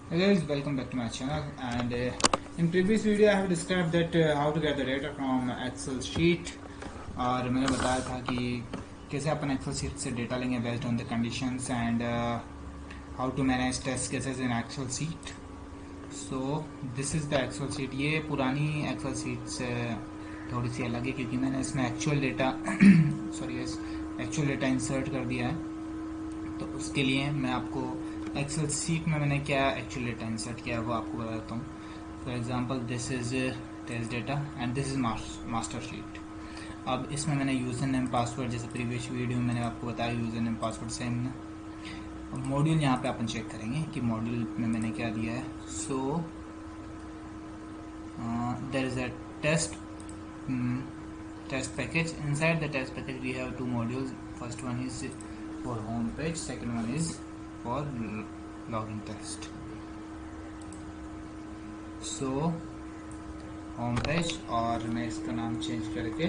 Hey guys, welcome back to my channel. And in previous video, I have described that how to get the data from Excel sheet. और मैंने बताया था कि कैसे अपन Excel sheet से data लेंगे based on the conditions and how to manage test cases in Excel sheet. So this is the Excel sheet. ये पुरानी Excel sheet से थोड़ी सी अलग है क्योंकि मैंने इसमें actual data actual data insert कर दिया है. तो उसके लिए मैं आपको एक्सेल सीट में मैंने क्या एक्चुअल डेटा इंसर्ट किया है वो आपको बता देता हूँ. For example this is test data and this is master sheet. अब इसमें मैंने यूज़र नेम पासवर्ड जैसे प्रीवियस वीडियो में मैंने आपको बताया यूज़र नेम पासवर्ड सेम है. अब मॉड्यूल यहाँ पे अपन चेक करेंगे कि मॉड्यूल में मैंने क्या दिया है. So there is a test package. Inside the test package we have two modules. First one is for home page, second one is for login test. So home page और मैं इसका नाम चेंज करके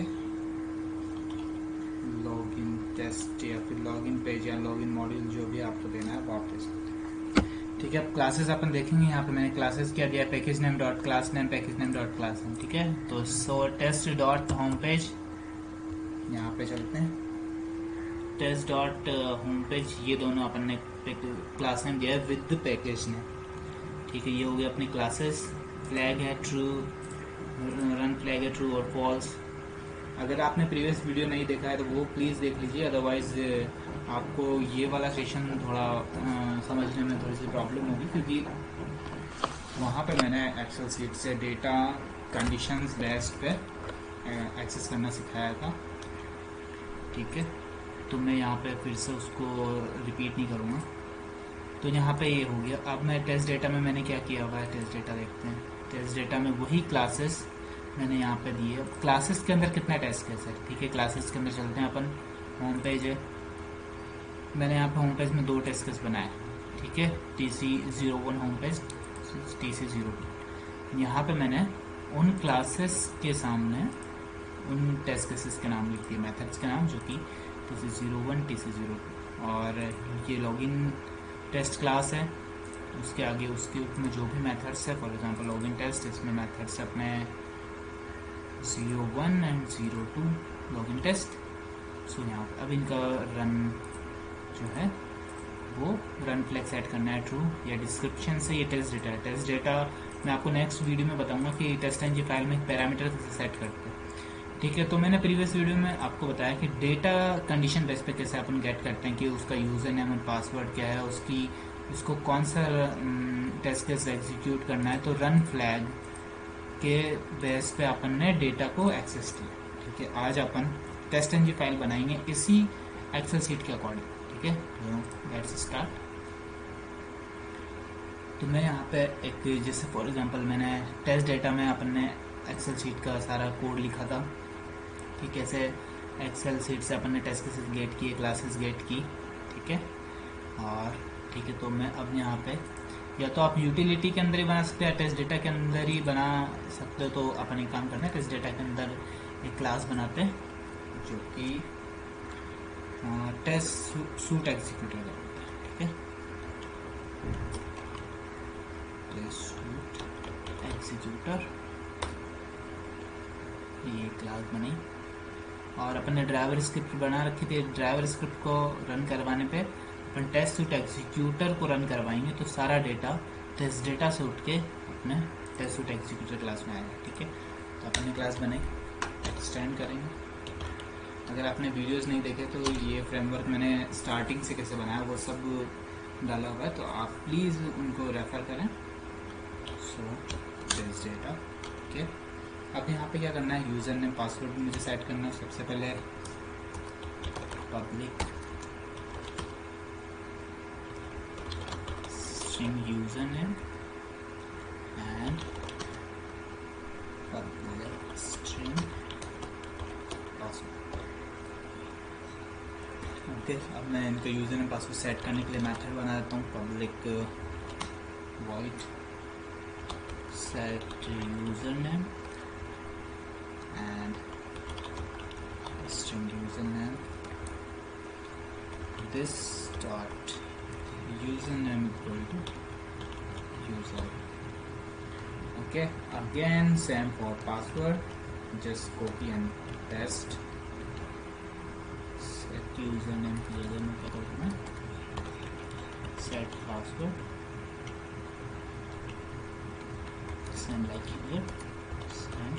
login test या फिर login page या login module जो भी आपको देना है वो आप दे सकते हैं. ठीक है. अब क्लासेस अपन देखेंगे. यहाँ पे मैंने क्लासेस क्या दिया, package name dot class name, package name dot class name. ठीक है. तो सो टेस्ट डॉट होम पेज, यहाँ पे चलते हैं. टेस्ट डॉट होम पेज, ये दोनों अपन ने क्लास नेम दिया है विद द पैकेज नेम. ठीक है. ये हो गया अपनी क्लासेस. फ्लैग है ट्रू, रन फ्लैग है ट्रू और फॉल्स. अगर आपने प्रीवियस वीडियो नहीं देखा है तो वो प्लीज़ देख लीजिए, अदरवाइज आपको ये वाला सेशन थोड़ा समझने में थोड़ी सी प्रॉब्लम होगी क्योंकि वहाँ पे मैंने एक्सेल सीट से डेटा कंडीशंस बेस्ड पे एक्सेस करना सिखाया था. ठीक है. तो मैं यहाँ पे फिर से उसको रिपीट नहीं करूँगा. तो यहाँ पे ये हो गया. अब मैं टेस्ट डेटा में मैंने क्या किया हुआ है, टेस्ट डेटा देखते हैं. टेस्ट डेटा में वही क्लासेस मैंने यहाँ पे दिए. क्लासेस के अंदर कितना टेस्ट केस है. ठीक है. क्लासेस के अंदर चलते हैं अपन. होम पेज है. मैंने यहाँ पे होम पेज में 2 टेस्ट केस बनाए. ठीक है. TC01 home page, TC02. यहाँ पे मैंने उन क्लासेस के सामने उन टेस्ट केसेस के नाम लिख दिए, मेथड्स के नाम, जो कि TC01 TC02. और ये लॉगिन टेस्ट क्लास है. उसके आगे उसके में जो भी मेथड्स है, फॉर एग्जांपल लॉगिन टेस्ट, इसमें मेथड्स अपने 01 एंड 02 लॉगिन टेस्ट. सो यहाँ अब इनका रन जो है वो रन फ्लैग सेट करना है ट्रू या डिस्क्रिप्शन से. ये टेस्ट डेटा है. टेस्ट डेटा मैं आपको नेक्स्ट वीडियो में बताऊंगा कि टेस्ट एनजी फाइल में पैरामीटर कैसे सेट करते हैं. ठीक है. तो मैंने प्रीवियस वीडियो में आपको बताया कि डेटा कंडीशन बेस पे कैसे अपन गेट करते हैं कि उसका यूज़र नेम और पासवर्ड क्या है, उसको कौन सा टेस्ट केस एग्जीक्यूट करना है. तो रन फ्लैग के बेस पे अपन ने डेटा को एक्सेस किया. ठीक है. आज अपन टेस्ट एनजी फाइल बनाएंगे इसी एक्सेल सीट के अकॉर्डिंग. ठीक है. Let's start. तो मैं यहाँ पे एक जैसे फॉर एग्जांपल मैंने टेस्ट डेटा में अपन ने एक्सेल शीट का सारा कोड लिखा था कि कैसे एक्सेल शीट से अपन ने टेस्ट केसेस गेट किए, क्लासेस गेट की. ठीक है. और ठीक है. तो मैं अब यहाँ पे या तो आप यूटिलिटी के अंदर ही बना सकते हैं, टेस्ट डेटा के अंदर ही बना सकते हो. तो अपन एक काम करते हैं, टेस्ट डेटा के अंदर एक क्लास बनाते हैं जो कि टेस्ट सूट एग्जीक्यूटर है. ठीक है. टेस्ट सूट एग्जीक्यूटर, ये क्लास बनी. और अपन ने ड्राइवर स्क्रिप्ट बना रखी थी. ड्राइवर स्क्रिप्ट को रन करवाने पे अपन टेस्ट सूट एग्जीक्यूटर को रन करवाएंगे तो सारा डेटा टेस्ट डेटा से उठ के अपने टेस्ट सूट एग्जीक्यूटर क्लास में आएगा. ठीक है. तो अपन ने क्लास बनाई, एक्सटेंड करेंगे. अगर आपने वीडियोस नहीं देखे तो ये फ्रेमवर्क मैंने स्टार्टिंग से कैसे बनाया वो सब डाला हुआ है, तो आप प्लीज़ उनको रेफ़र करें. सो टेस्ट डेटा. ठीक है. अब यहाँ पे क्या करना है, यूज़र नेम पासवर्ड मुझे सेट करना है. सबसे पहले public string user name and public string password. Okay. अब मैं इनका यूज़र नेम पासवर्ड सेट करने के लिए मेथड बना देता हूँ. Public void set user name and string username. This dot username equal to user. Okay, again same for password, just copy and paste. Set username की जगह मैं क्या कर दूँगा, set password, same like here, same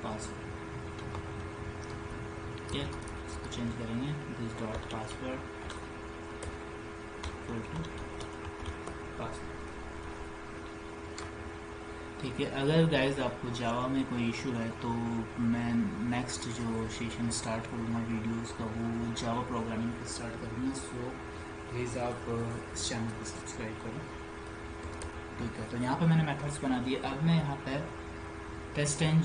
password. Okay, इसको change करेंगे, this dot password equal to password. ठीक है, अगर गाइज आपको जावा में कोई इशू है तो मैं नेक्स्ट जो सेशन स्टार्ट करूँगा वीडियोस का वो जावा प्रोग्रामिंग पे स्टार्ट करूँगा. सो प्लीज़ आप इस चैनल को सब्सक्राइब करो. ठीक है, तो यहाँ पे मैंने मेथड्स बना दिए. अब मैं यहाँ पे टेस्ट-ng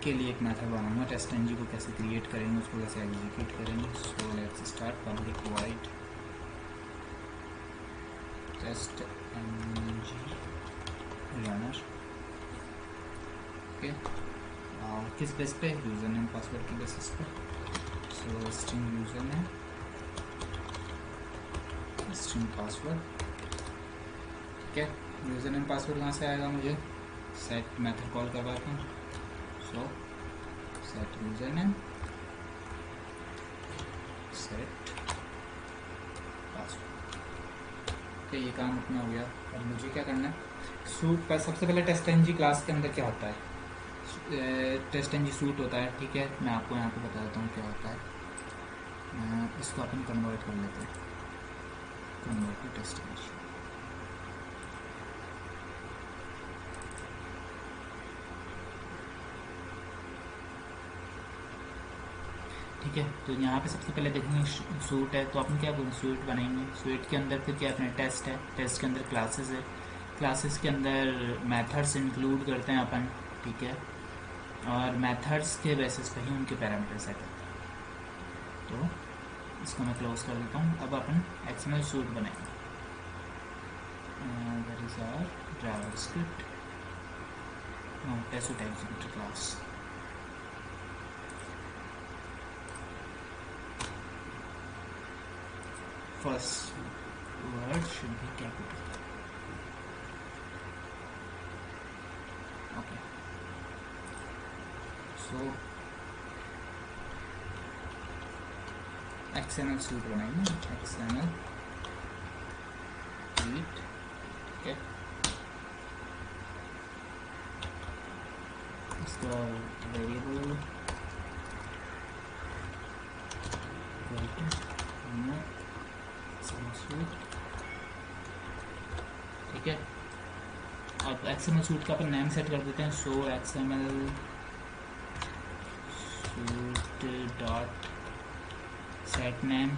के लिए एक मेथड बनाऊँगा. टेस्ट-ng को कैसे क्रिएट करेंगे, उसको कैसे एग्जीक्यूट करेंगे. So let's start. Public void TestNG runner. Okay, किस बेस पे, यूज़र नेम पासवर्ड की बेसिस पे. So string user name, string password. ठीक है, यूज़र नेम पासवर्ड कहाँ से आएगा, मुझे सेट मेथड कॉल करवाता हूँ. सो set user name, set password. ठीक, ये काम अपना हो गया. अब मुझे क्या करना है, सूट पर सबसे पहले टेस्ट-ng क्लास के अंदर क्या होता है, टेस्ट-ng सूट होता है. ठीक है, मैं आपको यहाँ पे बता देता हूँ क्या होता है. इसको अपन कन्वर्ट कर लेते हैं, कन्वर्ट टू टेस्ट-ng. ठीक है, तो यहाँ पे सबसे पहले देखेंगे सूट है, तो अपन क्या बोलेंगे, सूट बनाएंगे. सूट के अंदर फिर क्या अपने टेस्ट है, टेस्ट के अंदर क्लासेस है, क्लासेस के अंदर मेथड्स इंक्लूड करते हैं अपन. ठीक है, और मेथड्स के बेसिस पे ही उनके पैरामीटर सेट करते हैं. तो इसको मैं क्लोज कर देता हूँ. अब अपन XML सूट बनाएंगे. That is our JavaScript test executor class. First word should be capital. Okay. So XML suite बनाएंगे. XML suite. Okay. इसका वेरिएबल ठीक है. अब XML सूट का अपन नेम सेट कर देते हैं. सो XML suit dot set name.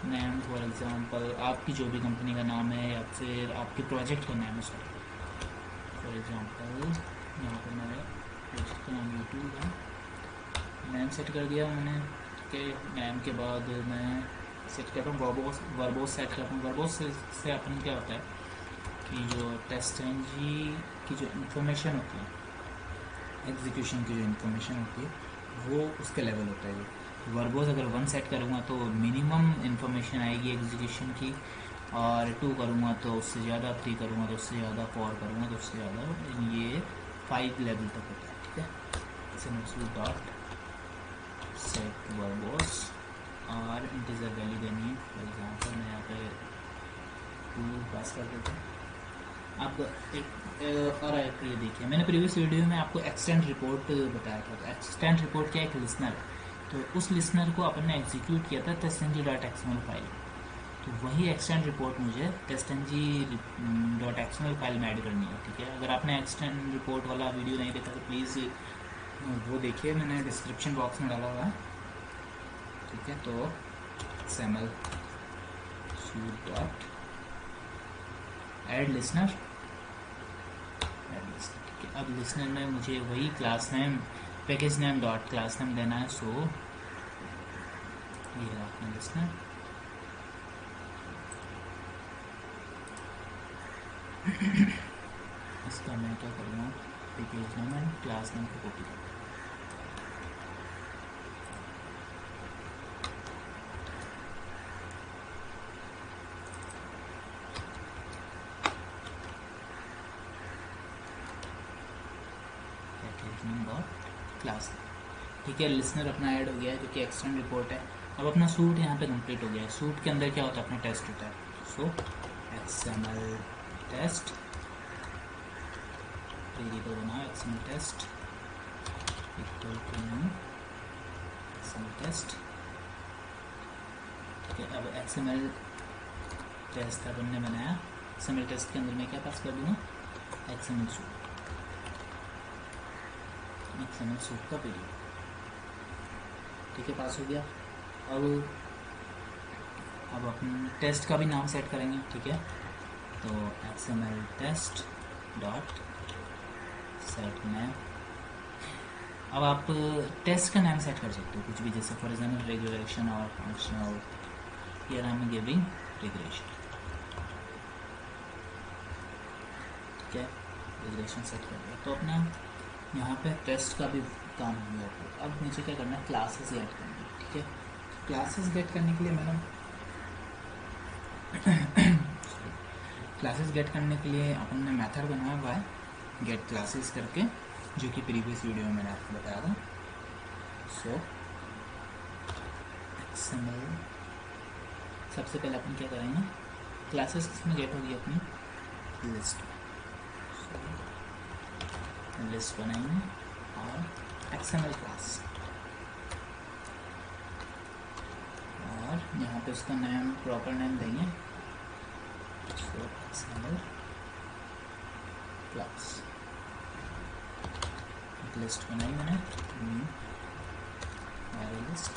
Name for example आपकी जो भी कंपनी का नाम है या फिर आपके प्रोजेक्ट का नाम है. सॉरी, फॉर एग्जांपल यहाँ पर मेरे प्रोजेक्ट का नाम YouTube है. नेम सेट कर दिया मैंने. ठीक है, नेम के बाद मैं सेट करता हूँ वर्बोस सेट करता हूँ. वर्बोस से अपन क्या होता है कि जो टेस्ट-ng की जो इन्फॉर्मेशन होती है, एग्जीक्यूशन की जो इन्फॉर्मेशन होती है वो उसके लेवल होता है. वर्बोस अगर 1 सेट करूँगा तो मिनिमम इन्फॉर्मेशन आएगी एग्जीक्यूशन की, और 2 करूँगा तो उससे ज़्यादा, 3 करूँगा तो उससे ज़्यादा, 4 करूँगा तो उससे ज़्यादा, ये 5 लेवल तक होता है. ठीक है, डॉट सेट वर्बोस और इंटीजर वैल्यू देनी है. फॉर एग्जाम्पल मैं यहाँ पे 2 पास कर देता हूँ. अब एक और ये देखिए, मैंने प्रीवियस वीडियो में आपको एक्सटेंड रिपोर्ट बताया था. तो एक्सटेंड रिपोर्ट क्या, एक लिसनर है. तो उस लिसनर को अपन ने एग्जीक्यूट किया था testng.xml फाइल. तो वही एक्सटेंड रिपोर्ट मुझे testng.xml फाइल में ऐड करनी है. ठीक है, अगर आपने एक्सटेंड रिपोर्ट वाला वीडियो नहीं देखा तो प्लीज़ वो देखिए, मैंने डिस्क्रिप्शन बॉक्स में डाला हुआ है. ठीक है, तो XML suit dot add listener. ठीक है, अब लिसनर में मुझे वही class name package name dot class name देना है. सो ये रहा अपना लिसनर. इसका मैं क्या करूँगा, package name and class name को कॉपी करूँगा. क्लास। ठीक है, लिसनर अपना ऐड हो गया है जो कि एक्सटर्नल रिपोर्ट है। अब अपना सूट यहाँ पे कंप्लीट हो गया है। सूट के अंदर क्या होता है, अपना टेस्ट होता है। सो XML टेस्ट वेरिएबल बनाओ, XML test equal to new XML test. ठीक है, अब XML टेस्ट अपन ने बनाया। XML टेस्ट के अंदर मैं क्या पास कर दूँगा, XML सूट का पीरियड। ठीक है, पास हो गया। अब अपन टेस्ट का भी नाम सेट करेंगे। ठीक है, तो XML test dot set name. अब आप टेस्ट का नाम सेट कर सकते हो कुछ भी, जैसे फॉर एग्जाम्पल रेगुलेशन और functional. Here I am giving regulation. ठीक है, रेगुलेशन सेट कर दिया। तो अपना यहाँ पे टेस्ट का भी काम हो गया। तो अब मुझे क्या करना है, क्लासेस गेट करनी है। ठीक है, क्लासेस गेट करने के लिए मैंने क्लासेस गेट करने के लिए अपन ने मेथड बनाया हुआ है गेट क्लासेस करके, जो कि प्रीवियस वीडियो में मैंने आपको बताया था। सो XML सबसे पहले अपन क्या करेंगे, क्लासेस किसमें गेट होगी, अपनी लिस्ट। लिस्ट बनाएंगे और XML क्लास, और यहाँ पे उसका नेम प्रॉपर नेम देंगे। सो XML क्लास लिस्ट बनाई मैंने, लिस्ट।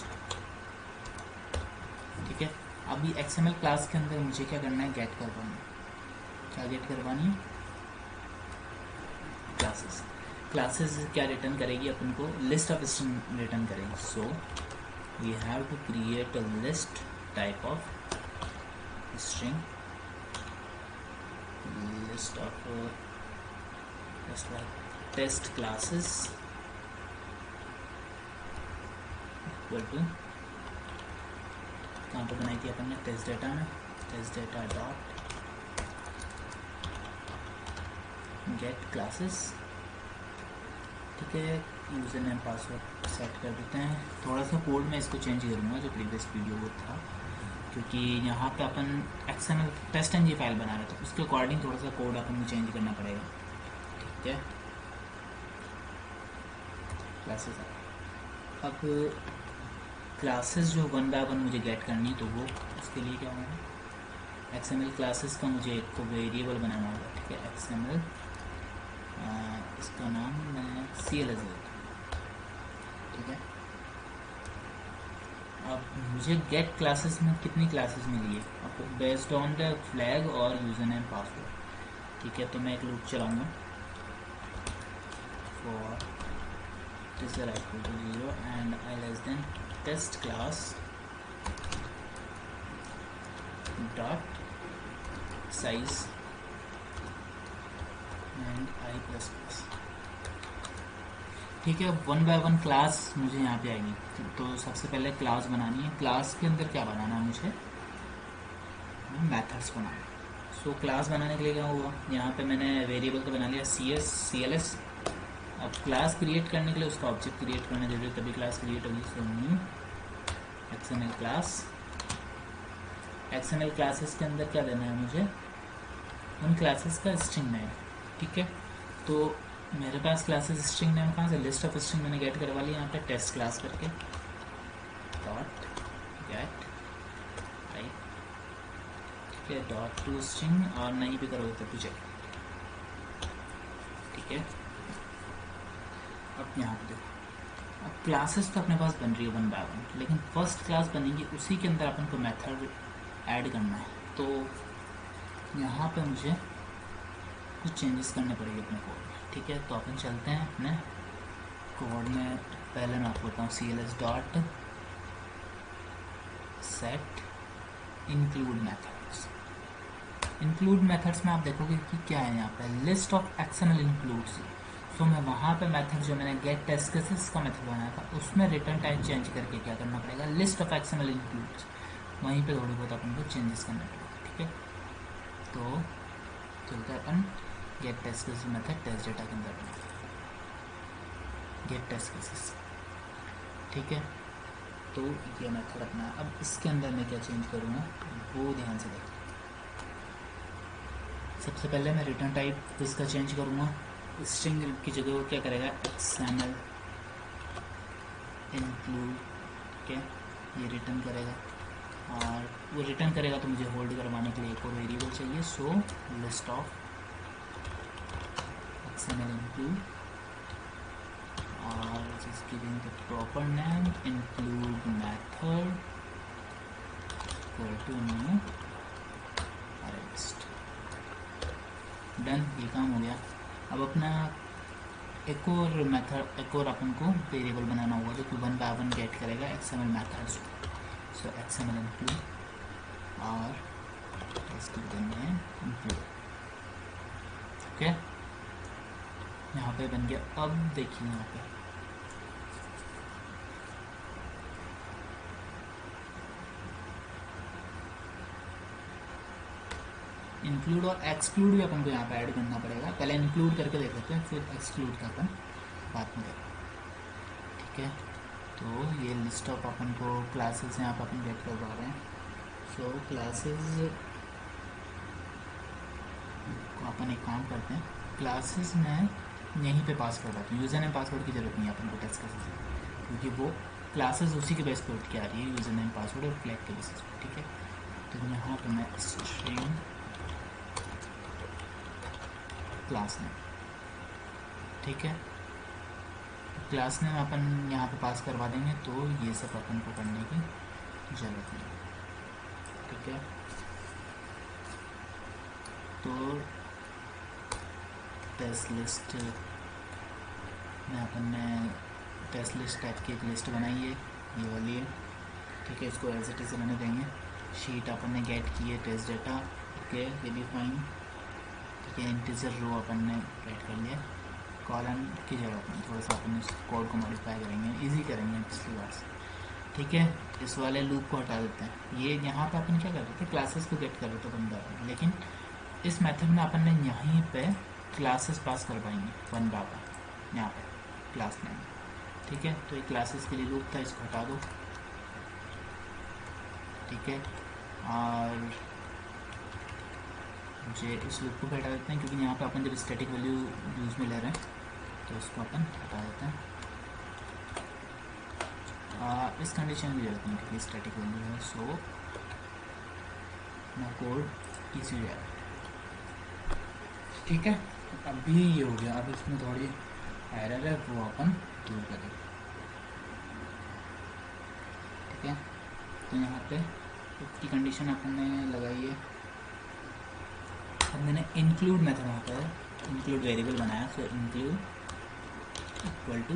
ठीक है, अभी XML क्लास के अंदर मुझे क्या करना है, गेट करवानी है। क्या गेट करवानी है, क्लासेस। क्लासेस क्या रिटर्न करेगी, अपन को लिस्ट ऑफ स्ट्रिंग रिटर्न करेगी। So we have to create a list type of string, list of just like test classes equal to, कहाँ पर बनाई थी अपन ने, टेस्ट डेटा में, test data dot get classes. ठीक है, यूज़र नेम पासवर्ड सेट कर देते हैं। थोड़ा सा कोड में इसको चेंज करूँगा जो प्रीवियस वीडियो वो था, क्योंकि यहाँ पे अपन XML टेस्ट एनजी फाइल बना रहे थे, उसके अकॉर्डिंग थोड़ा सा कोड अपन को चेंज करना पड़ेगा। ठीक है, क्लासेस। अब क्लासेस जो वन बाय वन मुझे गेट करनी है, तो वो उसके लिए क्या होगा, XML क्लासेस का मुझे एक वेरिएबल बनाना होगा। ठीक है, XML इसका नाम मैं CLS देता। ठीक है, अब मुझे गेट क्लासेस में कितनी क्लासेस मिली है, आपको बेस्ड ऑन द फ्लैग और यूज़र नेम पासवर्ड। ठीक है, तो मैं एक लूप चलाऊँगा for is equal to 0 and I less than test class dot size and I plus plus। ठीक है, वन बाय वन क्लास मुझे यहाँ पे आएगी। तो सबसे पहले क्लास बनानी है। क्लास के अंदर क्या बनाना है मुझे, मेथड्स बनाना। सो क्लास बनाने के लिए क्या हुआ, यहाँ पे मैंने वेरिएबल तो बना लिया CLS। अब क्लास क्रिएट करने के लिए उसका ऑब्जेक्ट क्रिएट करना जरूरी है, तभी क्लास क्रिएट होगी। So new XML class. XML classes के अंदर क्या देना है मुझे, उन क्लासेस का स्ट्रिंग नेम। ठीक है, तो मेरे पास क्लासेस स्ट्रिंग नेम कहाँ से, लिस्ट ऑफ स्ट्रिंग मैंने गेट करवा लिया यहाँ पे टेस्ट क्लास करके, डॉट गेट टाइप। ठीक है, डॉट टू स्ट्रिंग, और नहीं भी करोगे तो तुझे। ठीक है, अब यहाँ पे देखो, अब क्लासेस तो अपने पास बन रही है वन बाय वन, लेकिन फर्स्ट क्लास बनेगी उसी के अंदर अपन को मेथड ऐड करना है। तो यहाँ पे मुझे कुछ चेंजेस करने पड़ेंगे अपने कोड में। ठीक है, तो अपन चलते हैं अपने कोड में। पहले मैं आपको बताऊँ CLS dot set include methods. Include methods में आप देखोगे कि क्या है यहाँ पे, लिस्ट ऑफ XML इंक्लूड्स। तो मैं वहाँ पे मेथड जो मैंने गेट टेस्ट केसेस का मेथड बनाया था, उसमें रिटर्न टाइप चेंज करके क्या करना पड़ेगा, लिस्ट ऑफ XML इंक्लूड्स, वहीं पे थोड़ी बहुत अपन को चेंजेस करना पड़ेगा। ठीक है, तो चलते हैं अपन get test cases method test data के अंदर। Get test cases. ठीक है, तो ये मेथड अपना। अब इसके अंदर मैं क्या चेंज करूँगा वो ध्यान से देखो। सबसे पहले मैं रिटर्न टाइप इसका चेंज करूँगा। स्ट्रिंग की जगह वो क्या करेगा, XML इंक्लूड, ठीक है, ये रिटर्न करेगा। और वो रिटर्न करेगा तो मुझे होल्ड करवाने के लिए एक और वेरिएबल चाहिए, सो लिस्ट ऑफ XML include और just giving the proper name include method equal to new list। Done, ये काम हो गया। अब अपना एक और मेथड, एक और अपन को वेरिएबल बनाना होगा जो कि 1 by 1 गेट करेगा XML मेथड्स। सो XML include और इसकी name include। ओके, यहाँ पे बन गया। अब देखिए यहाँ पे इंक्लूड और एक्सक्लूड भी अपन को यहाँ पे ऐड करना पड़ेगा। पहले इंक्लूड करके देख लेते हैं, फिर एक्सक्लूड का अपन बाद में देखें। ठीक है, तो ये लिस्ट ऑफ अपन को क्लासेस यहाँ पर अपन गेट करवा रहे हैं। सो क्लासेस को अपन एक काम करते हैं, क्लासेस में यहीं पे पास करवाते हैं। यूज़र नेम पासवर्ड की ज़रूरत नहीं है अपन को टेस्ट केसेस में, क्योंकि वो क्लासेस उसी के बेस पर उठ के आ रही है, यूज़र नेम पासवर्ड और फ्लैग के बेसिस पर। ठीक है, तो यहाँ पर मैं स्ट्रिंग क्लास नेम, ठीक है, क्लास नेम अपन यहाँ पे पास करवा देंगे, तो ये सब अपन को करने की ज़रूरत नहीं। ठीक है, तो टेस्ट लिस्ट में अपन ने टेस्ट लिस्ट टाइप की एक लिस्ट बनाई है, ये वाली है। ठीक है, इसको एज इट इज़ रहने देंगे। शीट अपन ने गेट की है टेस्ट डेटा, ओके, ये भी फाइन। ठीक है, इंटीजर रो अपन ने गेट कर लिया। कॉलम की जरूरत नहीं, थोड़ा सा अपन इस कोड को मॉडिफाई करेंगे, इजी करेंगे पिछली बार से। ठीक है, इस वाले लूप को हटा देते हैं। ये यहाँ पे अपन क्या कर रहे थे, क्लासेस को गेट कर रहे थे बंदा, लेकिन इस मेथड में अपन ने यहीं पे क्लासेस पास करवाएंगे 1 by 1 यहाँ पे क्लास नेम। ठीक है, तो ये क्लासेस के लिए लूप था, इसको हटा दो। ठीक है, और मुझे इस लूप को भी हटा देते हैं, क्योंकि यहाँ पे अपन जब स्टैटिक वैल्यू यूज़ में ले रहे हैं तो इसको अपन हटा देते हैं। इस कंडीशन की जरूरत नहीं, क्योंकि स्टैटिक वैल्यू है, सो ना कोड इजी हो जाएगा। ठीक है, अभी ये हो गया। अब इसमें थोड़ी एरर है, वो अपन दूर करेंगे। ठीक है, तो यहाँ पे इसकी कंडीशन अपन ने लगाई है। अब मैंने इंक्लूड मेथड यहाँ पर इंक्लूड वेरिएबल बनाया, so include equal to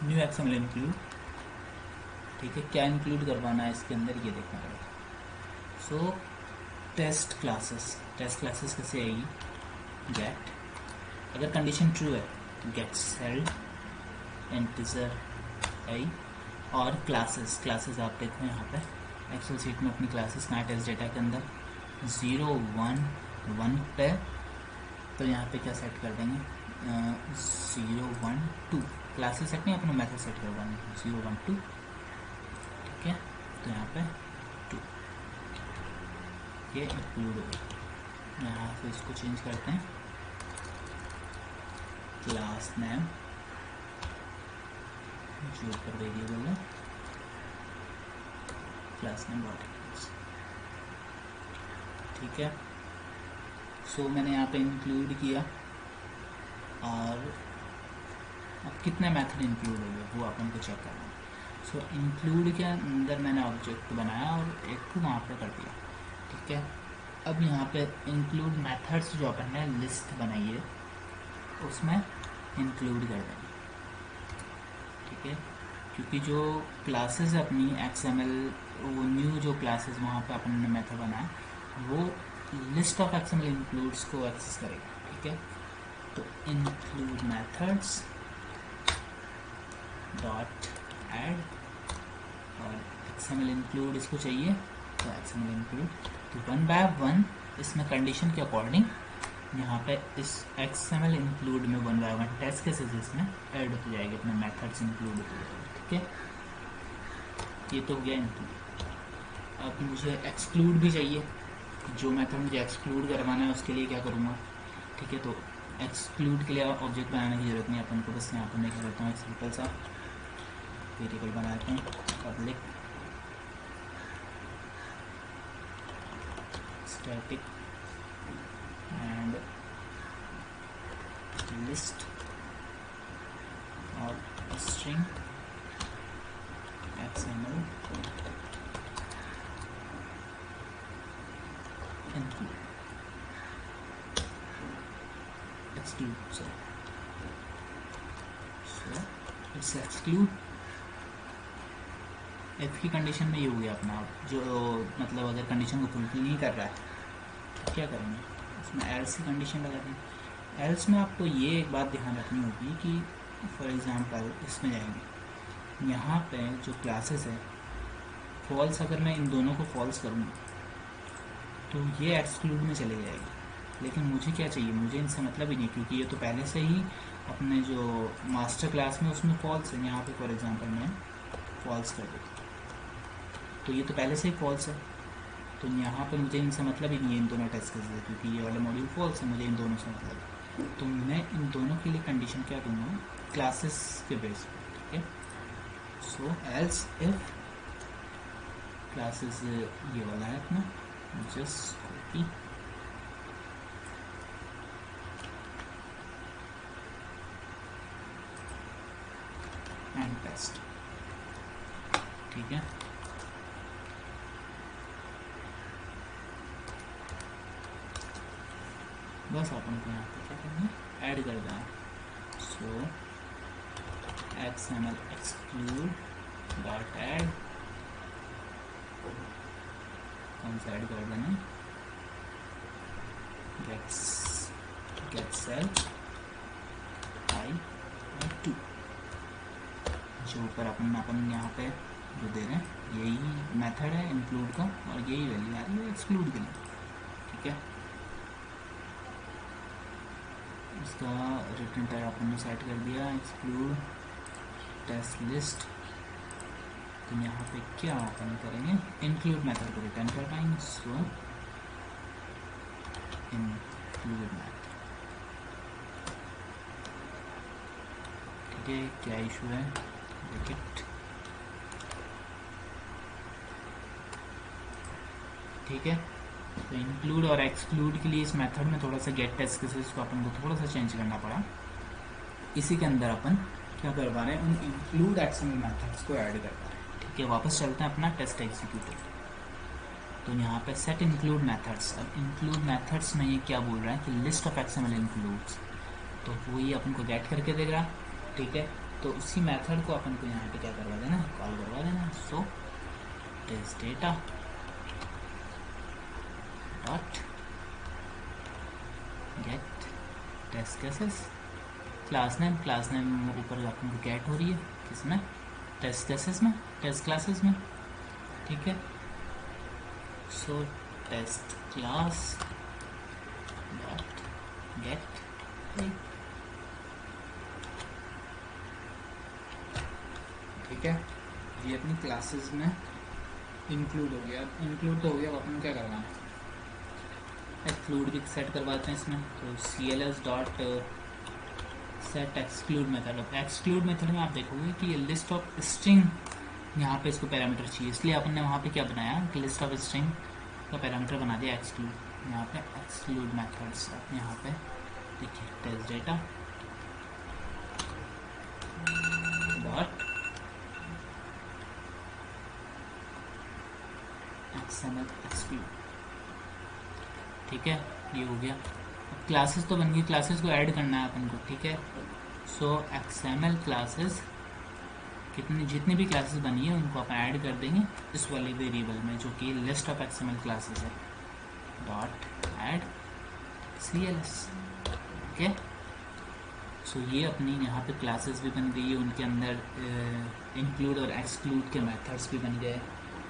new XML include. ठीक है, क्या इंक्लूड करवाना है इसके अंदर ये देखना पड़ेगा। सो टेस्ट क्लासेस कैसे आएगी, गेट, अगर कंडीशन ट्रू है तो गेट सेल्ड इंटीजर आई, और क्लासेस आप देखो यहाँ पे एक्सेल शीट में अपनी क्लासेस कहाँ टेस्ट डेटा के अंदर 0 1 1 पे, तो यहाँ पे क्या सेट कर देंगे 0 1 2, क्लासेस सेट नहीं, अपना मेथड सेट करवाएंगे 0 1 2। ठीक है, तो यहाँ पे 2 ये इंक्लूड हो गया। यहाँ से इसको चेंज करते हैं, क्लास नेम जो ऊपर वेरिएबल है क्लास नेम डॉट इक्वल्स। ठीक है, सो मैंने यहाँ पे इंक्लूड किया, और अब कितने मेथड इंक्लूड हो गए वो अपन को चेक करना है। सो इंक्लूड के अंदर मैंने ऑब्जेक्ट बनाया और एक को वहाँ पे कर दिया। ठीक है, अब यहाँ पे इंक्लूड मेथड्स जो अपन ने लिस्ट बनाई है उसमें इंक्लूड कर देंगे। ठीक है, क्योंकि जो क्लासेस है अपनी XML, वो न्यू जो क्लासेस वहाँ पे अपन ने मेथड बनाया वो लिस्ट ऑफ XML इंक्लूड्स को एक्सेस करेगा। ठीक है, तो इंक्लूड मेथड्स डॉट ऐड, और XML इंक्लूड इसको चाहिए, तो XML इंक्लूड, तो 1 by 1 इसमें कंडीशन के अकॉर्डिंग यहाँ पे इस XML इंक्लूड में 1 by 1 टेस्ट केसेस इसमें ऐड होते जाएंगे, अपने मेथड्स इंक्लूड होते जाएंगे। ठीक है, ये तो हो गया इंक्लूड। अब मुझे एक्सक्लूड भी चाहिए, जो मेथड मुझे एक्सक्लूड करवाना है उसके लिए क्या करूँगा। ठीक है, तो एक्सक्लूड के लिए ऑब्जेक्ट बनाने की ज़रूरत नहीं अपन को, बस यहाँ पर मैं क्या करता हूँ, एक सिंपल सा वेरिएबल बनाता हूँ, पब्लिक स्टैटिक एंड लिस्ट और string XML include exclude, so it's exclude। F की कंडीशन में ये हो गया अपना, जो मतलब अगर कंडीशन को फुलफिल नहीं कर रहा है तो क्या करेंगे, इसमें एल्स की कंडीशन लगा देंगे। एल्स में आपको ये एक बात ध्यान रखनी होगी कि फॉर एग्जांपल इसमें जाएंगे, यहाँ पे जो क्लासेस है फॉल्स, अगर मैं इन दोनों को फॉल्स करूँगा तो ये एक्सक्लूड में चले जाएगी। लेकिन मुझे क्या चाहिए, मुझे इनसे मतलब ही नहीं, क्योंकि ये तो पहले से ही अपने जो मास्टर क्लास में उसमें फॉल्स है। यहाँ पे फॉर एग्जांपल मैं फॉल्स कर देता हूँ तो ये तो पहले से ही फॉल्स है, तो यहाँ पे मुझे इनसे मतलब ही नहीं है, इन दोनों टेस्ट केसेस है, क्योंकि ये वाला मॉड्यूल फॉल्स है, मुझे इन दोनों से मतलब है। तो मैं इन दोनों के लिए कंडीशन क्या दूंगा, क्लासेस के बेस पर। ठीक है, सो एल्स इफ क्लासेस ये वाला है अपना, जस्ट कॉपी एंड पेस्ट। ठीक है, बस अपन को यहाँ पे क्या करना है, ऐड कर देना। सो XML exclude डॉट ऐड, कौन सा ऐड कर देना, गेट सेल I2, जो ऊपर अपन यहाँ पे जो दे रहे हैं यही मेथड है इंक्लूड का, और यही वैल्यू आ रही है एक्सक्लूड के लिए। ठीक है, इसका रिटर्न टाइप अपन ने सेट कर दिया एक्सक्लूड टेस्ट लिस्ट। तो यहाँ पे क्या अपन करेंगे, इंक्लूड मेथड को रिटर्न करवाएंगे। सो इंक्लूड मेथड। ठीक है, क्या इशू है, ब्रैकेट। ठीक है, तो इंक्लूड और एक्सक्लूड के लिए इस मेथड में थोड़ा सा गेट टेस्ट केसेस को अपन को थोड़ा सा चेंज करना पड़ा। इसी के अंदर अपन क्या करवा रहे हैं, उन इंक्लूड XML मेथड्स को ऐड करवा रहे हैं। ठीक है, वापस चलते हैं अपना टेस्ट एग्जीक्यूटिव। तो यहाँ पे सेट इंक्लूड मेथड्स। अब इंक्लूड मेथड्स में ये क्या बोल रहा है कि लिस्ट ऑफ XML इंक्लूड्स, तो वो ये अपन को गेट करके देगा। ठीक है, तो उसी मेथड को अपन को यहाँ पे क्या करवा देना, कॉल करवा देना। So test data dot get test cases, class name ऊपर अपन को गेट हो रही है किसमें, टेस्ट केसेस में, टेस्ट क्लासेस में। ठीक है, so test class dot get. ठीक है, ये अपनी क्लासेस में इंक्लूड हो गया। इंक्लूड तो हो गया, अब अपन क्या करना है, एक्सक्लूड भी सेट करवाते हैं इसमें। तो CLS dot set exclude method. अब एक्सक्लूड मेथड में आप देखोगे कि ये लिस्ट ऑफ स्ट्रिंग, यहाँ पे इसको पैरामीटर चाहिए, इसलिए अपन ने वहाँ पे क्या बनाया कि लिस्ट ऑफ स्ट्रिंग का पैरामीटर बना दिया एक्सक्लूड। यहाँ पे एक्सक्लूड मेथड्स, अब यहाँ पे देखिए test data dot XML exclude. ठीक है, ये हो गया। अब क्लासेस तो बन गई, क्लासेस को ऐड करना है अपन को। ठीक है, सो XML क्लासेस जितनी भी क्लासेस बनी है उनको आप ऐड कर देंगे इस वाले वेरिएबल में, जो कि लिस्ट ऑफ XML क्लासेस है, डॉट ऐड CLS। ओके, सो ये अपनी यहाँ पे क्लासेस भी बन गई है, उनके अंदर इंक्लूड और एक्सक्लूड के मेथड्स भी बन गए।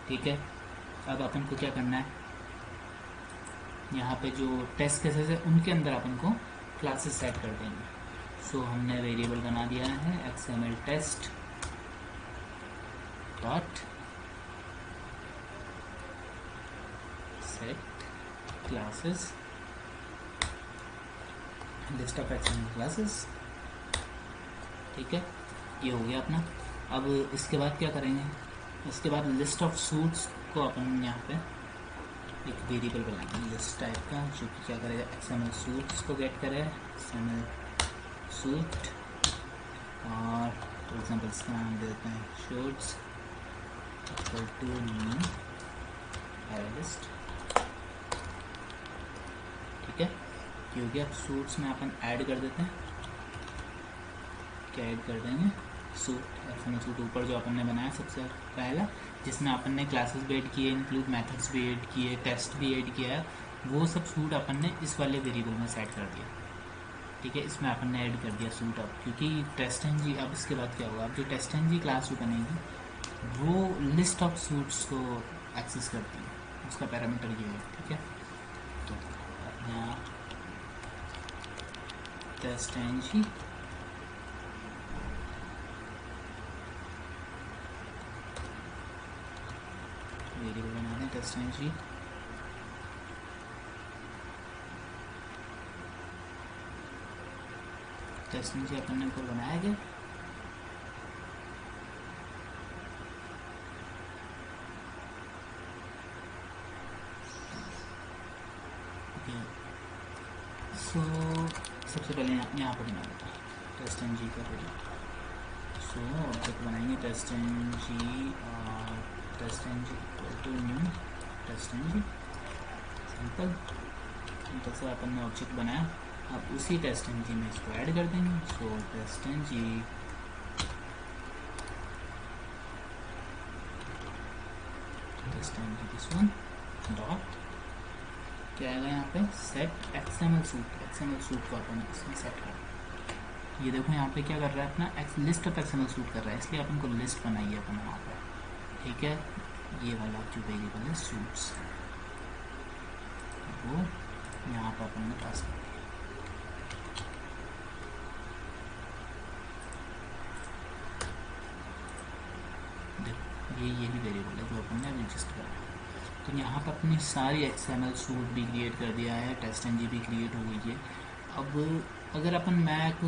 ठीक है, अब अपन को क्या करना है, यहाँ पे जो टेस्ट केसेस है उनके अंदर अपन को क्लासेस सेट कर देंगे। सो हमने वेरिएबल बना दिया है XML test dot set classes list of XML classes. ठीक है, ये हो गया अपना। अब इसके बाद क्या करेंगे, इसके बाद लिस्ट ऑफ सूट्स को अपन यहाँ पे एक वेरिएबल बनाएंगे लिस्ट टाइप का, जो कि क्या करेगा XML सूट्स को गेट करे XML सूट, और फॉर एग्जाम्पल इसका नाम दे देते हैं शूट्स इक्वल टू न्यू अरे लिस्ट। ठीक है, क्योंकि अब सूट्स में अपन ऐड कर देते हैं, क्या ऐड कर देंगे सूट XML सूट ऊपर जो अपन ने बनाया सबसे पहला, जिसमें अपन ने क्लासेस भी ऐड किए, इंक्लूड मेथड्स भी ऐड किए, टेस्ट भी ऐड किया है, वो सब सूट अपन ने इस वाले वेरिएबल में सेट कर दिया। ठीक है, इसमें अपन ने ऐड कर दिया सूट। अब क्योंकि टेस्ट एन जी, अब इसके बाद क्या होगा, अब जो टेस्ट एन जी क्लास जो बनेगी वो लिस्ट ऑफ सूट्स को एक्सेस करती है, उसका पैरामीटर ये है। ठीक है, तो अपने यहाँ टेस्ट एन जी वेरिएबल बना दें test N G, test N G अपन ने ऊपर बनाया गया। सो सबसे पहले यहाँ पर बना देता हूँ टेस्ट एन जी का वेरिएबल। सो ऑब्जेक्ट बनाएंगे टेस्ट एन जी और test N G equal to new test N G, simple से अपन ने ऑब्जेक्ट बनाया। अब उसी टेस्ट एन जी में इसको ऐड कर देंगे। So test N G this one dot क्या आएगा यहाँ पे सेट XML सूट को अपन इसमें सेट कर। ये देखो यहाँ पे क्या कर रहा है अपना लिस्ट ऑफ XML सूट कर रहा है, इसलिए अपन को लिस्ट बनाई है अपन यहाँ पे। ठीक है, ये वाला जो वेरिएबल है सूट्स वो यहाँ पर अपन ने पास कर दिया। ये भी वेरिएबल है जो अपन ने रजिस्टर करा है। तो यहाँ पर अपनी सारी XML सूट भी क्रिएट कर दिया है, टेस्ट एन जी भी क्रिएट हो गई है। अब अगर अपन मैक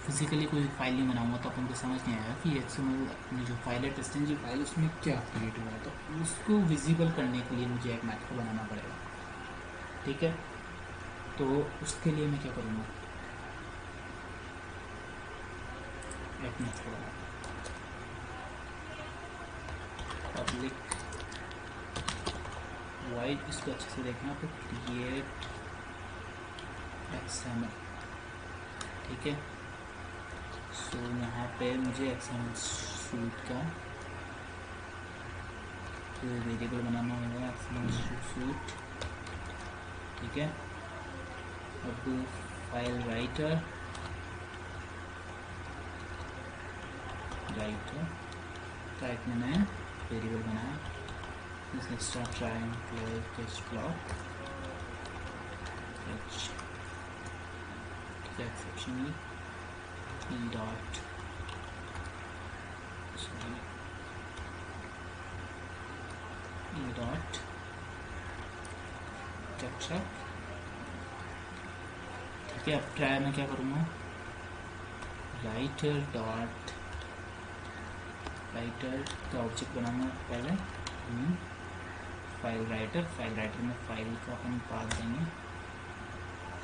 फिजिकली कोई फाइल नहीं बनाऊंगा तो अपन को समझ नहीं आएगा कि XML अपनी जो फाइल है टेस्ट एन जी फाइल उसमें क्या क्रिएट हुआ है, तो उसको विजिबल करने के लिए मुझे एक मैथड बनाना पड़ेगा। ठीक है, तो उसके लिए मैं क्या करूँगा, एक मैथड बनाऊँगा पब्लिक वाइड, इसको अच्छे से देखना तो क्रिएट XML। ठीक है, सो यहाँ पे मुझे XML सूट का वेरिएबल बनाना होगा XML सूट। ठीक है, अब फाइल राइटर टाइप में मैंने वेरिएबल बनाया start trying play test block h exception e dot text। ठीक है, अब ट्राई में क्या करूँगा राइटर का ऑब्जेक्ट बनाऊंगा पहले फाइल राइटर में फाइल का अपन पाथ देंगे।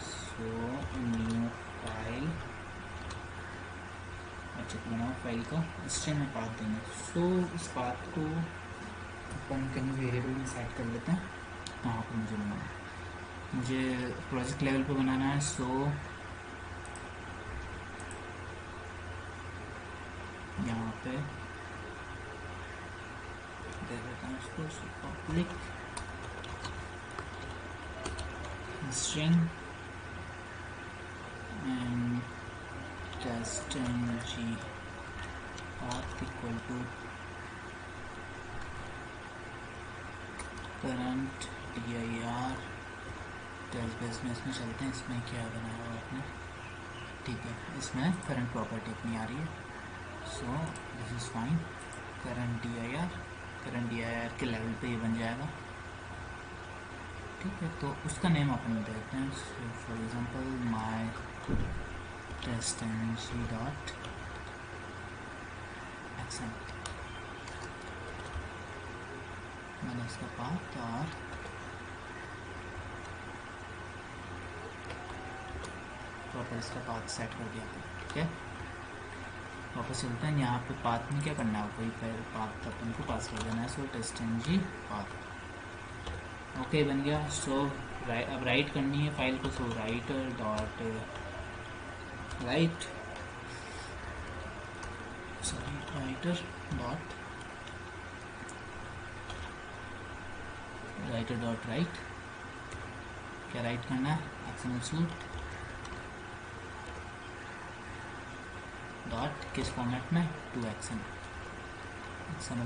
सो न्यू फाइल ऑब्जेक्ट बनाओ फाइल का, स्ट्रिंग में पाथ देंगे। सो इस पाथ को अपन कहीं वेरिएबल में सेट कर लेते हैं। कहाँ पर मुझे बनाना, मुझे प्रोजेक्ट लेवल पे बनाना है। सो यहाँ पे दे देता हूँ उसको public string and test ng path equal to current dir test base में इसमें चलते हैं। इसमें क्या बनाया हुआ आपने? ठीक है, इसमें करंट प्रॉपर्टी अपनी आ रही है, so this is fine. Current D I R के लेवल पे ये बन जाएगा। ठीक है, तो उसका नेम अपन देते हैं, for example my test N G dot XM. मैंने इसका पाथ और प्रॉपर इसका पाथ सेट कर दिया। ठीक है, वापस चलते हैं। यहाँ पे पाथ में क्या करना है, कोई पाथ अपन को पास कर देना है। So test N G path, okay बन गया। सो अब राइट करनी है फाइल को। So writer dot write, sorry writer dot write. क्या राइट करना है? एक्सएमएल सूट डॉट किस फॉर्मेट में? टू एक्सएमएल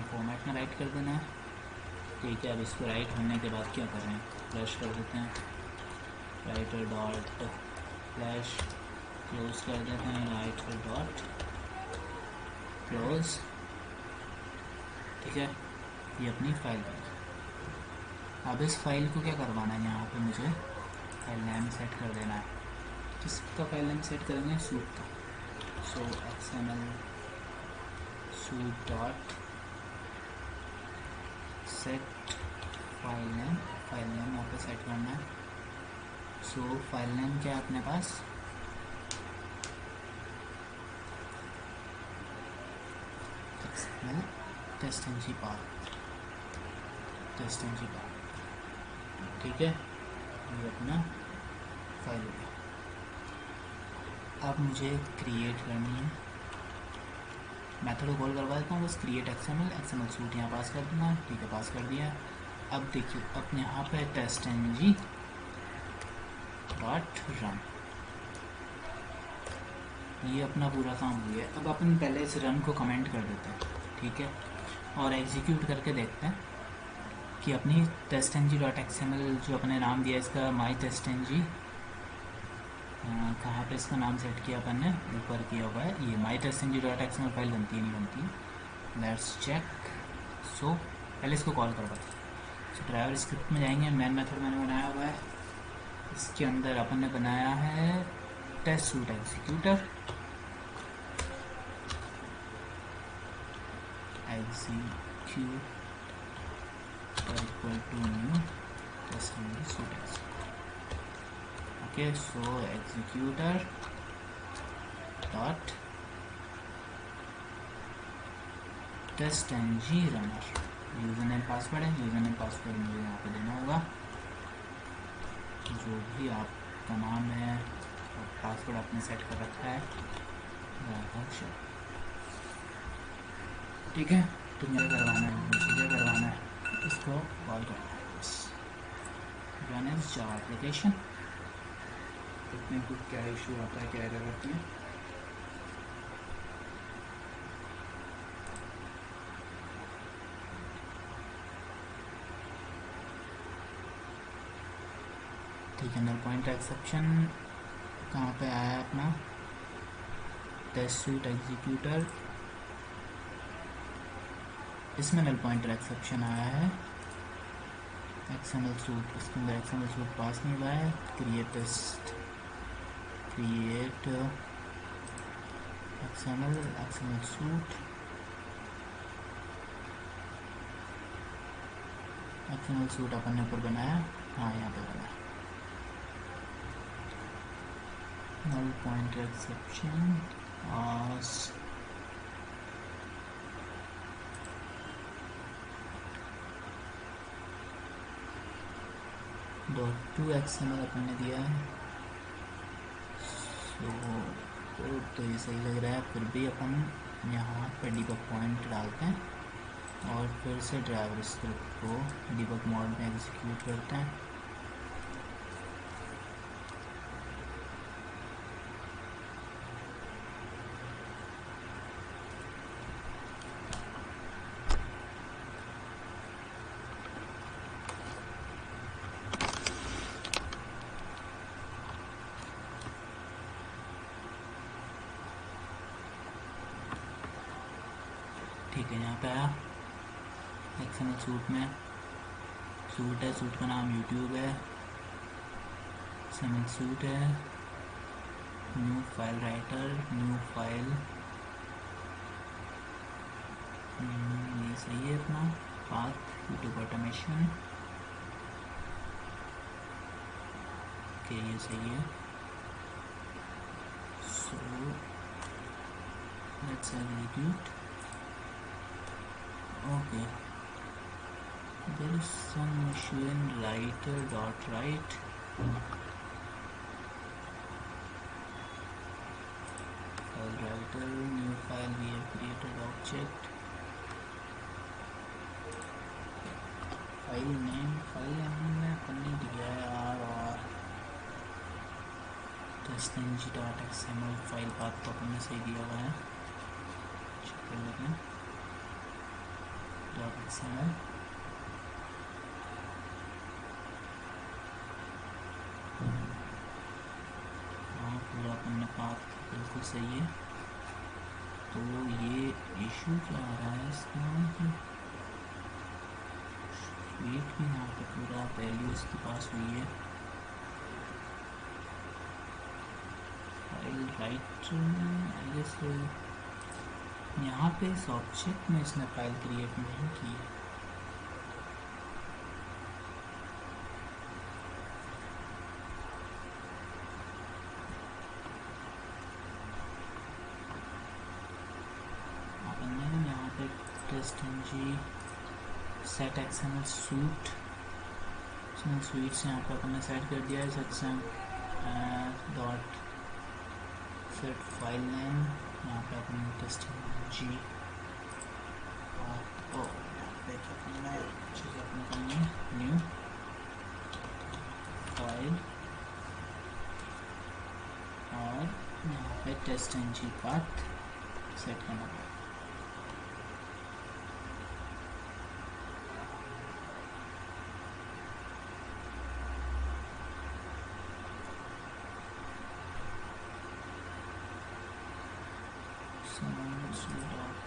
फॉर्मेट में राइट कर देना है। ठीक है, अब इसको राइट होने के बाद क्या कर रहे हैं, फ्लैश कर देते हैं। राइटर डॉट फ्लैश, क्लोज कर देते हैं। Writer dot close. ठीक है, ये अपनी फाइल बन गई। अब इस फाइल को क्या करवाना है, यहाँ पे मुझे फाइल नेम सेट कर देना है। किसका फाइल नेम सेट करेंगे? सूट का। So XML suite dot set file name यहाँ पे सेट करना है। सो फाइल नेम क्या है अपने पास? XML test N G path. ठीक है, ये अपना फाइल हो गया। अब मुझे क्रिएट करनी है, मेथड को कॉल करवा देता हूँ बस। क्रिएट एक्सएमएल सूट यहाँ पास कर देना। ठीक है, पास कर दिया। अब देखिए अपने यहाँ पे test N G dot run, ये अपना पूरा काम हो गया। अब अपन पहले इस रन को कमेंट कर देते हैं। ठीक है, और एग्जीक्यूट करके देखते हैं कि अपनी test N G dot XML जो अपने नाम दिया इसका माई टेस्ट एन जी, कहाँ पे इसका नाम सेट किया अपन ने? ऊपर किया हुआ है। ये my test N G dot XML file बनती है नहीं बनती? Let's check. सो पहले इसको कॉल करवाते हैं। सो ड्राइवर स्क्रिप्ट में जाएंगे। मेन मेथड मैंने बनाया हुआ है, इसके अंदर अपन ने बनाया है test suite executor. Equal to new test N G suite executor. Okay, so executor dot test N G runner. User name password है, यूज़र नेम पासवर्ड मुझे यहाँ पे देना होगा। जो भी आपका नाम है और पासवर्ड आपने सेट कर रखा है। ठीक है, तो मुझे क्या करवाना है, इसको कॉल करना है बस। Run as Java application. देखते हैं कुछ क्या इशू आता है, क्या एरर आती है। ठीक है, नल पॉइंट एक्सेप्शन कहाँ पे आया है अपना? टेस्ट सूट एग्जीक्यूटर, इसमें नल पॉइंटर एक्सेप्शन आया है। एक्सएमएल सूट, इसके अंदर एक्सएमएल सूट पास नहीं हुआ है। Create XML suite, XML suite अपन ने ऊपर बनाया। हाँ, यहाँ पे बनाया। नल पॉइंटर एक्सेप्शन .2 XML अपन ने दिया है। तो ये सही लग रहा है। फिर भी अपन यहाँ पर डिबग पॉइंट डालते हैं और फिर से ड्राइवर स्क्रिप्ट को डिबग मोड में एग्जीक्यूट करते हैं। ओके, यहाँ पे आया एक्सएमएल सूट में, सूट है, सूट का नाम यूट्यूब है, एक्सएमएल सूट है, new file writer, new file, ये सही है अपना पाथ, यूट्यूब ऑटोमेशन, ओके ये सही है। So let's execute. Okay, there is some issue in writer dot write. File writer, new file we have created object, file name में अपन ने दिया है r testng.xml फाइल पाथ तो अपन ने सही दिया हुआ है, चेक कर लेते हैं .xml। पूरा अपन ने पाथ बिल्कुल सही है। तो ये इशू क्या आ रहा है इसका, वेट भी यहाँ पे पूरा वैल्यू इसके पास हुई है, फाइल राइटर आई गेस यहाँ पे इस ऑब्जेक्ट में इसने फाइल क्रिएट नहीं की है। यहाँ पे testng set xml suit, suit से यहाँ पे अपन ने सेट कर दिया है डॉट सेट फाइल नेम, यहाँ पे अपन ने testng चीज़ अपन करेंगे न्यू फाइल और यहाँ पे testng पाथ सेट करना पड़ेगा।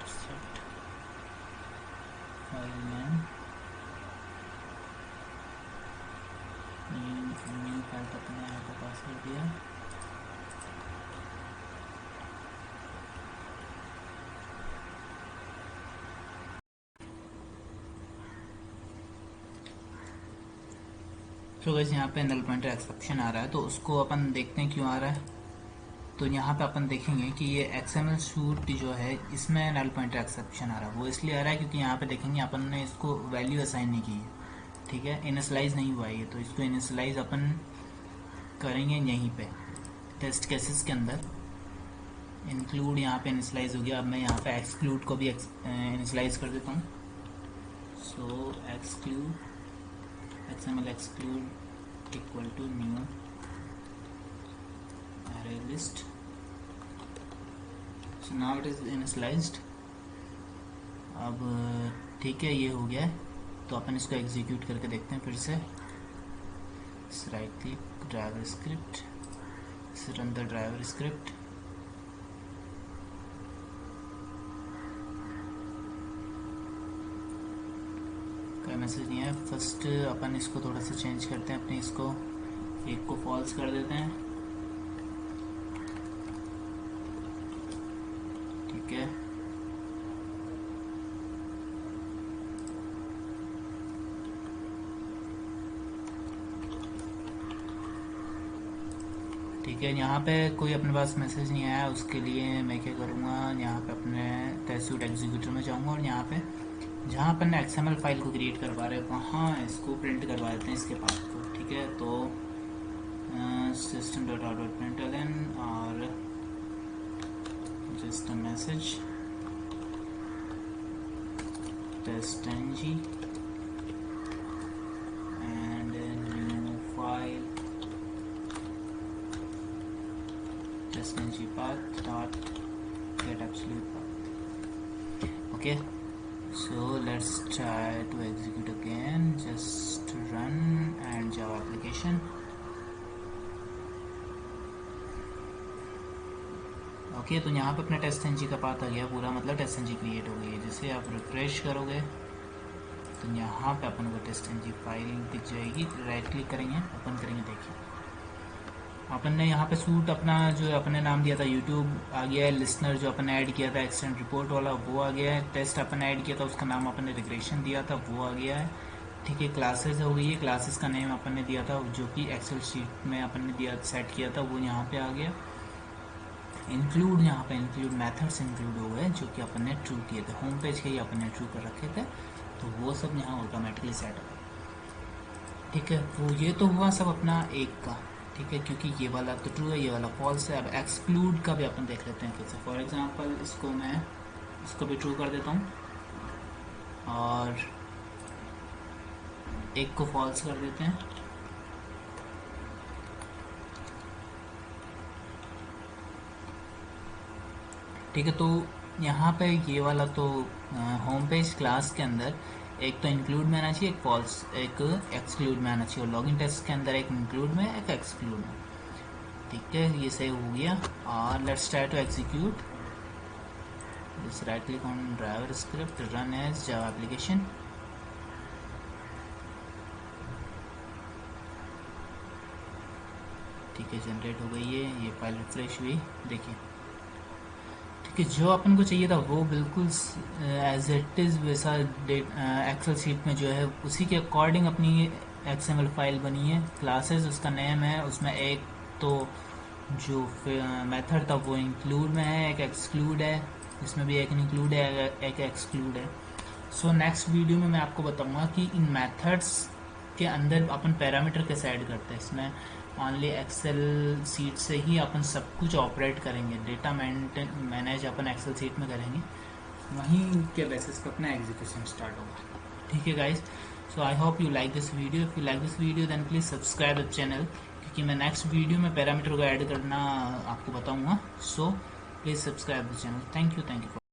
set file name, new file तक मैंने यहाँ पर पास कर दिया। तो गाइस यहाँ पे नल पॉइंटर एक्सेप्शन आ रहा है, तो उसको अपन देखते हैं क्यों आ रहा है। तो यहाँ पे अपन देखेंगे कि ये XML सूट जो है इसमें नल पॉइंटर एक्सेप्शन आ रहा है, वो इसलिए आ रहा है क्योंकि यहाँ पे देखेंगे अपन ने इसको वैल्यू असाइन नहीं की है, ठीक है, इनिशियलाइज नहीं हुआ है। तो इसको इनिशियलाइज अपन करेंगे यहीं पे टेस्ट केसेस के अंदर, इंक्लूड यहाँ पे इनिशियलाइज हो गया। अब मैं यहाँ पे एक्सक्लूड को भी इनिशियलाइज कर देता हूँ। So exclude XML exclude equal to new array list, so now it is initialized। अब ठीक है, ये हो गया है, तो अपन इसको एग्जीक्यूट करके देखते हैं फिर से। Right click, driver script, run the driver script. कोई मैसेज नहीं है। फर्स्ट अपन इसको थोड़ा सा चेंज करते हैं, अपने इसको एक को फॉल्स कर देते हैं, ठीक है। ठीक है, यहाँ पे कोई अपने पास मैसेज नहीं आया, उसके लिए मैं क्या करूँगा, यहाँ पे अपने टेस्ट एग्जीक्यूटर में जाऊँगा और यहाँ पे जहाँ अपन ने XML फाइल को क्रिएट करवा रहे हैं वहाँ इसको प्रिंट करवा देते हैं, इसके पाथ को, ठीक है। तो system.out.println और just a message testng and a new file testng path dot get absolute path। Okay, so let's try to execute again, just run and Java application। Okay, तो यहाँ पे अपना टेस्ट एनजी का पाथ आ गया पूरा, मतलब test NG create हो गई है। जैसे आप रिफ्रेश करोगे तो यहाँ पे अपन को टेस्ट एनजी फाइल दिख जाएगी। राइट क्लिक करेंगे, ओपन करेंगे, देखिए अपन ने यहाँ पे सूट अपना जो अपने नाम दिया था यूट्यूब आ गया है। लिसनर जो अपन ने ऐड किया था एक्सटेंड रिपोर्ट वाला वो आ गया है। टेस्ट अपन ने ऐड किया था उसका नाम अपन ने रिग्रेशन दिया था वो आ गया है। ठीक है, क्लासेस हो गई है, क्लासेस का नेम अपन ने दिया था जो कि एक्सेल शीट में अपन ने दिया सेट किया था वो यहाँ पे आ गया। इंक्लूड, यहाँ पे इंक्लूड मेथड्स इंक्लूड हो गए जो कि अपन ने ट्रू किए थे, होम पेज के ही अपन ने ट्रू कर रखे थे, तो वो सब यहाँ ऑटोमेटिकली सेट हो गया। ठीक है, वो ये तो हुआ सब अपना एक का। ठीक है, क्योंकि ये वाला तो ट्रू है, ये वाला फॉल्स है। अब एक्सक्लूड का भी अपन देख लेते हैं फिर से। फॉर एग्जांपल इसको मैं इसको भी ट्रू कर देता हूँ और एक को फॉल्स कर देते हैं। ठीक है, तो यहाँ पे ये वाला तो होम पेज क्लास के अंदर एक तो इंक्लूड में आना चाहिए, एक फॉल्स, एक एक्सक्लूड में आना चाहिए, और लॉगिन टेस्ट के अंदर एक इंक्लूड में एक एक्सक्लूड में। ठीक है, ये सही हो गया। और let's try to execute this. Right click on driver script, run as Java application. ठीक है, जनरेट हो गई है, ये फाइल रिफ्रेश हुई, देखिए। कि जो अपन को चाहिए था वो बिल्कुल एज इट इज़ वैसा एक्सेल शीट में जो है उसी के अकॉर्डिंग अपनी एक्सएमएल फाइल बनी है। क्लासेस उसका नेम है, उसमें एक तो जो मेथड था वो इंक्लूड में है, एक एक्सक्लूड है, इसमें भी एक इंक्लूड है एक एक्सक्लूड है। सो नेक्स्ट वीडियो में मैं आपको बताऊंगा कि इन मेथड्स के अंदर अपन पैरामीटर कैसे ऐड करते हैं। इसमें ऑनली एक्सेल सीट से ही अपन सब कुछ ऑपरेट करेंगे, डेटा मैनेज अपन एक्सेल सीट में करेंगे, वहीं के बेसिस पर अपना एग्जीक्यूशन स्टार्ट होगा। ठीक है guys, so I hope you like this video. If you like this video then please subscribe the channel, क्योंकि मैं नेक्स्ट वीडियो में पैरामीटर को ऐड करना आपको बताऊंगा। So please subscribe the channel. Thank you.